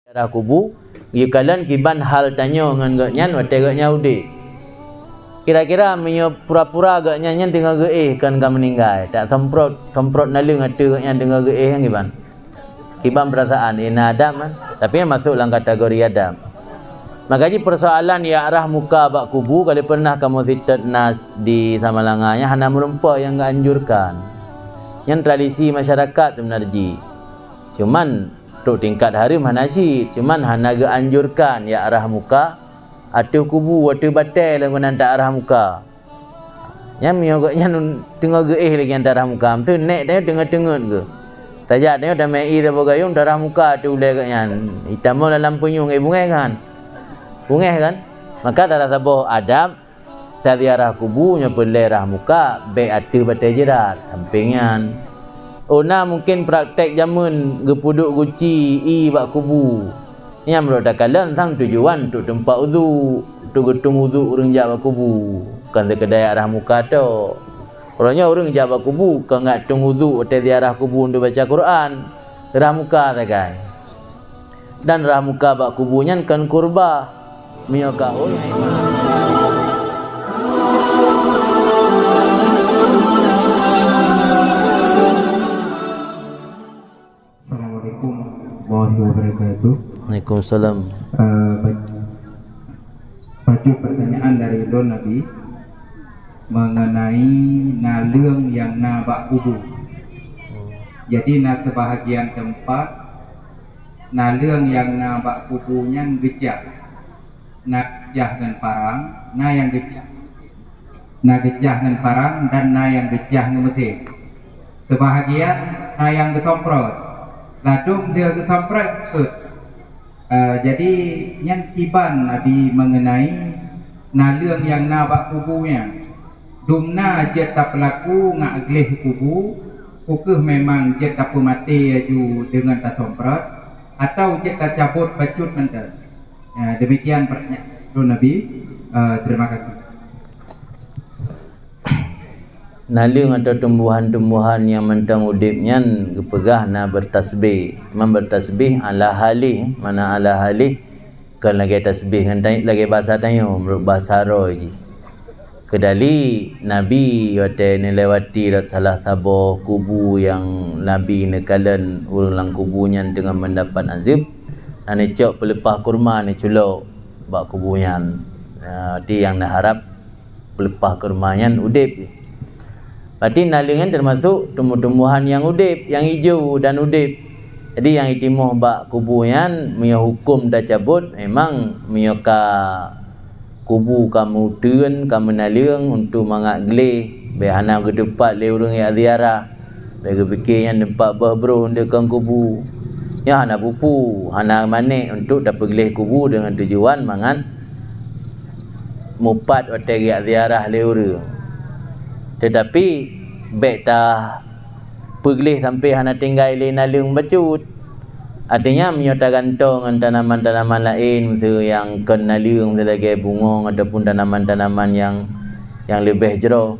Darah kubu yukalan kiban hal tanyo ngan gaknyan wate gaknya udik. Kira-kira menyo pura-pura gaknya nyan tengah kan kam meninggal. Tak semprot nalung ate gaknya tengah yang kiban. Kiban perasaan ina adam kan. Tapi yang masuk dalam kategori adam. Makanya persoalan ya arah muka bak kubu kalau pernah kamu sitat nas di Samalanganya hana merempak yang anjurkan. Yang tradisi masyarakat sebenarnya. Cuman tuk tingkat harim hana si, cuman hana ge anjurkan ya arah muka atau kubu atau batai lagu nan tak arah muka. Yang miogaknya tengah ge lagi yang arah muka. Tu nek dia tengah-tengah ke. Tajak dia dah mai dah bagayung arah muka tu le gaknya. Hitam dalam penyung bungai kan. Bungai kan? Maka darah sabah adab tadi arah kubu nya pelai arah muka baik atau batai jerat sampingan. Ona mungkin praktek jamun gepuduk guci bak kubu. Yang menurut takalan sang tujuan untuk tempat wudu, untuk getung wudu urang jak bak kubu. Bukan sekedar arah muka tu. Orangnya urang jak bak kubu ke ngatung wudu atau di arah kubu untuk baca Quran. Arah muka takai. Dan arah muka bak kubunya kan kurba. Mioka Assalamualaikum warahmatullahi wabarakatuh. Waalaikumsalam. Baju pertanyaan dari Don Nabi mengenai nalung yang nabak kubu. Jadi na sebahagian tempat nalung yang nabak kubunya gejah, na gejah dan parang, na yang gejah, na gejah dan parang dan na yang gejah ngemetik. Sebahagian na yang gesomprot. Ladung dia kesamprat ke. Jadi yang tiban Nabi mengenai nalung yang nabak kubunya. Dumna je tak pelaku ngak gleh kubu, ukeh memang je tak mati aju dengan tak somprat atau je tak cabut bacut mentah. Demikian pertanyaan Nabi. Terima kasih. Nalung atau tumbuhan-tumbuhan yang mentang udipnya kepegah na bertasbih. Memang bertasbih ala halih. Mana ala halih kan lagi tasbih kan lagi bahasa tayo menurut bahasa roh je. Kedali Nabi wate ni lewati salah sabah kubu yang Nabi nekalan urang lang kubunya dengan mendapat azib. Ni cok pelepah kurma ni culok bak kubunya. Di yang nak harap pelepah kurmanya udip je. Berarti nalungan termasuk tumbuh-tumbuhan yang udip, yang hijau dan udip. Jadi yang itimuh bak kubuyan, punya hukum dah cabut, memang punya kubu kamu tun, kamu nalung untuk mangak gelih. Behana ke tempat le urang yang ziarah. Bagi fikir yang tempat berbro dekat kubu. Ya hana pupu, hana manik untuk dapat gelih kubu dengan tujuan mangan mupat otak ziarah le urang. Tetapi baik dah pergelih sampai hana tinggal le nalung bacut. Artinya menyota gantong dengan tanaman-tanaman lain misalnya yang ken nalung lagi bungong ataupun tanaman-tanaman yang lebih jero.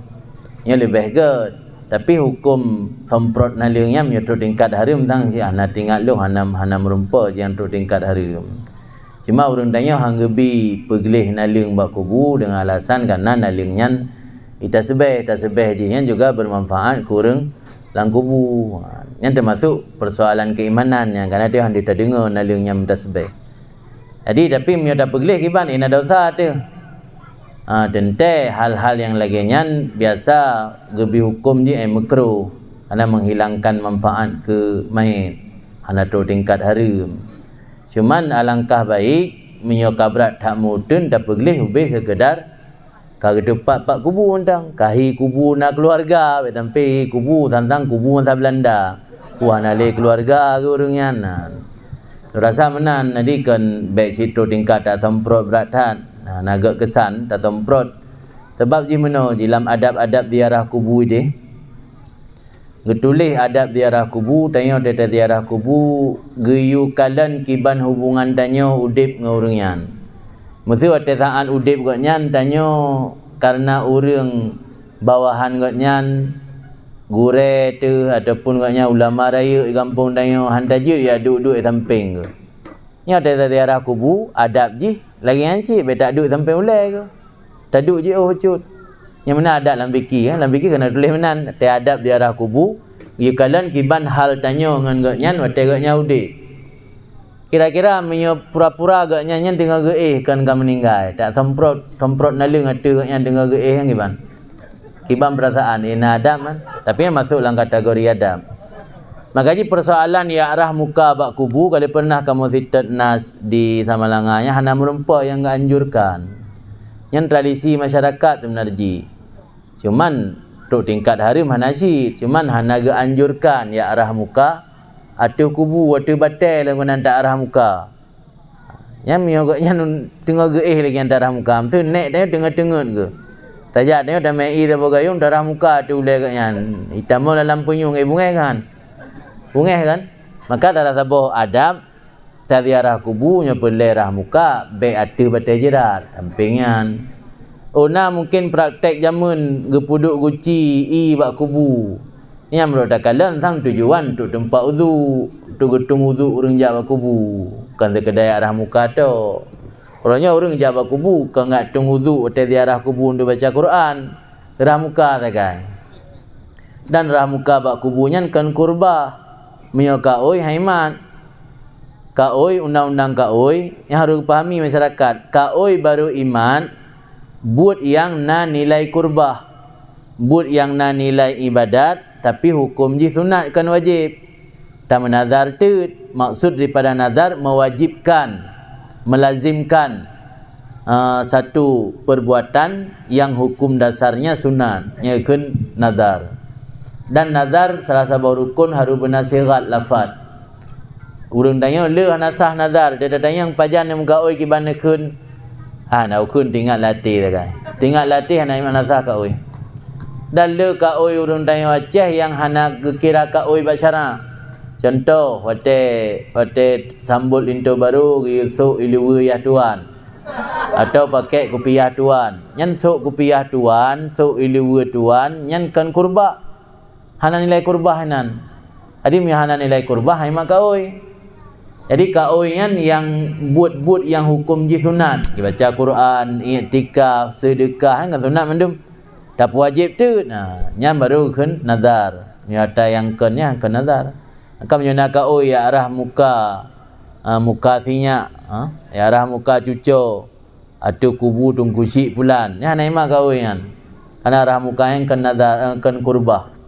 Yang lebih ged. Tapi hukum semprot nalungnya menyota tingkat harum tang si hana tinggal lu hana merumpa yang tu tingkat harum. Cuma urang tanya hang gebi pergelih nalung bak kubu dengan alasan karena nalungnya tasbih je yang juga bermanfaat kurang lang kubu. Yang termasuk persoalan keimanan yang kerana dia hendak terdengar nalungnya tasbih. Jadi tapi menyata pergelih kiban ina dosa tu. Tente hal-hal yang laginya biasa gebi hukum je makruh kerana menghilangkan manfaat ke mayit. Hana tu tingkat haram. Cuman alangkah baik menyokap berat tak mudun tak pergelih ubih sekedar kalau tempat pak kubu tentang kahi kubu nak keluarga sampai kubu tentang kubu masa Belanda wah nale keluarga ke orangnya rasa menan nadi kan baik situ tingkat tak semprot beratan nagak kesan tak semprot sebab di mana dalam adab-adab ziarah kubu ini getulih adab ziarah kubu tanya data ziarah kubu geyu kalan kiban hubungan tanya udip dengan orangnya. Mesti waktu saat udip gotnya tanya karena orang bawahan gotnya gure tu ataupun gotnya ulama raya di kampung tanya hantajir ya duduk di samping ke. Nya ada ziarah kubur adab je lagi hancik be tak duk sampai ulai ke. Tak duk je cut. Yang mana adab dalam fikir dalam fikir kena tulis menan te adab ziarah kubur. Ye kalan kiban hal tanya ngan gaknyan wate gaknya udik. Kira-kira menyo pura-pura gaknya nyan dengar geih kan kam meninggal. Tak semprot nalung ata gaknya dengar geih yang kiban. Kiban perasaan ina adab man. Tapi yang masuk dalam kategori adab. Makanya persoalan ya arah muka bak kubu kalau pernah kamu sitat nas di Samalanganya hana merempak yang anjurkan. Yang tradisi masyarakat sebenarnya. Cuman untuk tingkat harim hana sih, cuman hana anjurkan ya arah muka atau kubu atau batai lagu nanti arah muka. Yang miogaknya tengah geih lagi yang arah muka. Mesti nek dia tengah-tengah ke. Tajak dia dah mai dah bagayung arah muka tu ulai gaknya. Hitam dalam penyung bungai kan. Bungai kan? Maka dalam sebuah adab ziarah kubunya pelerah muka baik atu batai jerat sampingan. Ona mungkin praktek jamun gepuduk guci bak kubu. Ni amro tak kalan sang tujuan untuk tempat wudu, untuk getung wudu urang jak bak kubu. Bukan sekadar arah muka tu. Orangnya urang jak bak kubu kan ngak tung wudu atau ziarah kubu untuk baca Quran. Arah muka tak kan. Dan arah muka bak kubunya kan kurbah. Menyo kaoi haimat. Kaoi undang-undang kaoi yang harus pahami masyarakat. Kaoi baru iman buat yang na nilai kurbah. Buat yang na nilai ibadat tapi hukum ji sunat kan wajib. Tak menazar tu maksud daripada nazar mewajibkan, melazimkan satu perbuatan yang hukum dasarnya sunat, iaitu nazar. Dan nazar salah satu rukun harus bernasihat lafaz. Urang tanya le hanasah nazar, dia tanya yang pajan yang muka oi kibana kun. Nak kun tinggal latih dah kan. Tinggal latih hana hanasah ka oi. Dan le ka oi urang tanya Aceh yang hana kira ka oi basyara. Contoh hotel sambut lintu baru yusuk iluwe ya tuan. Atau pakai kopiah tuan. Nyan sok kopiah tuan, sok iluwe tuan, nyan kan kurba. Hana nilai kurbah hanan. Adi mi hana nilai kurbah hai mak kaoi. Jadi kaoi yang buat yang hukum ji sunat. Baca Quran, i'tikaf, sedekah kan sunat mendum. Tak wajib tu. Nah, nyam baru kan nazar. Nyata yang kennya kan nazar. Kam nyona kaoi ya arah muka muka sinyak, ya arah muka cucu atau kubu tungku sik pulan. Nya nai mak kaoi kan. Ana arah muka yang kan nazar kan kurbah.